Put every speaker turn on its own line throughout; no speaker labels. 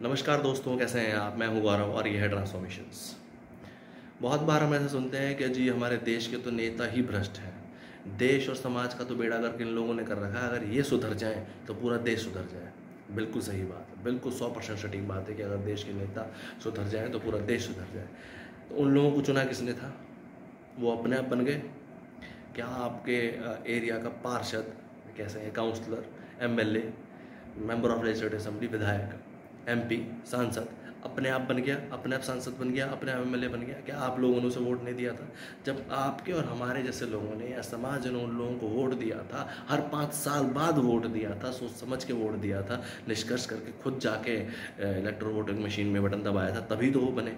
नमस्कार दोस्तों, कैसे हैं आप। मैं हूं गौरव और ये है ट्रांसफॉर्मेशंस। बहुत बार हम ऐसे सुनते हैं कि जी हमारे देश के तो नेता ही भ्रष्ट हैं, देश और समाज का तो बेड़ा गर्क इन लोगों ने कर रखा है, अगर ये सुधर जाए तो पूरा देश सुधर जाए। बिल्कुल सही बात है, बिल्कुल 100% सटीक बात है कि अगर देश के नेता सुधर जाए तो पूरा देश सुधर जाए। तो उन लोगों को चुना किसने था? वो अपने आप बन गए? क्या आपके एरिया का पार्षद, कैसे हैं, councillor, MLA, member of legislative assembly, विधायक, एमपी, सांसद अपने आप बन गया? अपने आप सांसद बन गया, अपने आप एमएलए बन गया? क्या आप लोगों ने उसे वोट नहीं दिया था? जब आपके और हमारे जैसे लोगों ने या समाज ने उन लोगों को वोट दिया था, हर 5 साल बाद वोट दिया था, सोच समझ के वोट दिया था, निष्कर्ष करके खुद जाके इलेक्ट्रो वोटिंग मशीन में बटन दबाया था, तभी तो वो बने।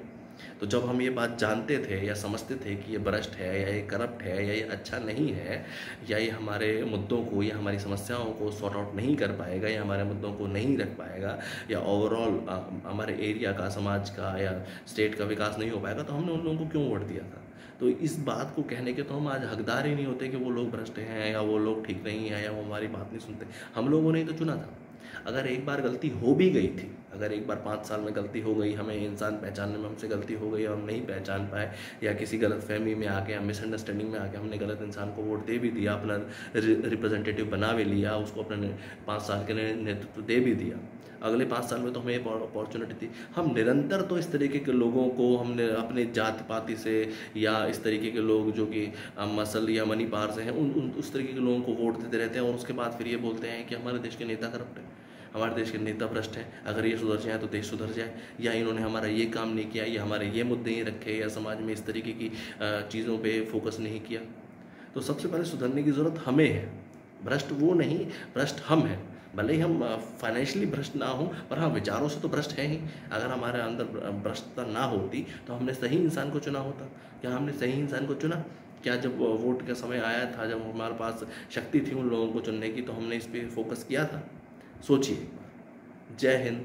तो जब हम ये बात जानते थे या समझते थे कि ये भ्रष्ट है या ये करप्ट है या ये अच्छा नहीं है या ये हमारे मुद्दों को या हमारी समस्याओं को सॉर्ट आउट नहीं कर पाएगा या हमारे मुद्दों को नहीं रख पाएगा या ओवरऑल हमारे एरिया का, समाज का या स्टेट का विकास नहीं हो पाएगा, तो हमने उन लोगों को क्यों वोट दिया था? तो इस बात को कहने के तो हम आज हकदार ही नहीं होते कि वो लोग भ्रष्ट हैं या वो लोग ठीक नहीं हैं या वो हमारी बात नहीं सुनते। हम लोगों ने ही तो चुना था। अगर एक बार गलती हो भी गई थी, अगर एक बार 5 साल में गलती हो गई, हमें इंसान पहचानने में हमसे गलती हो गई और हम नहीं पहचान पाए या किसी गलत फहमी में आके या मिसअंडरस्टैंडिंग में आके हमने गलत इंसान को वोट दे भी दिया, अपना रिप्रेजेंटेटिव बना भी लिया, उसको अपने 5 साल के नेतृत्व दे भी दिया, अगले 5 साल में तो हमें अपॉर्चुनिटी थी। हम निरंतर तो इस तरीके के लोगों को, हमने अपने जाति पाति से या इस तरीके के लोग जो कि मसल या मनी पार से हैं उस तरीके के लोगों को वोट देते रहते हैं और उसके बाद फिर ये बोलते हैं कि हमारे देश के नेता करप्ट हैं, हमारे देश के नेता भ्रष्ट हैं, अगर ये सुधर जाए तो देश सुधर जाए, या इन्होंने हमारा ये काम नहीं किया या हमारे ये मुद्दे नहीं रखे या समाज में इस तरीके की चीज़ों पे फोकस नहीं किया। तो सबसे पहले सुधरने की ज़रूरत हमें है। भ्रष्ट वो नहीं, भ्रष्ट हम हैं। भले ही हम फाइनेंशियली भ्रष्ट ना हो, पर हाँ विचारों से तो भ्रष्ट है ही। अगर हमारे अंदर भ्रष्टता ना होती तो हमने सही इंसान को चुना होता। क्या हमने सही इंसान को चुना? क्या जब वोट का समय आया था, जब हमारे पास शक्ति थी उन लोगों को चुनने की, तो हमने इस पर फोकस किया था? सोचिए एक बार। जय हिंद,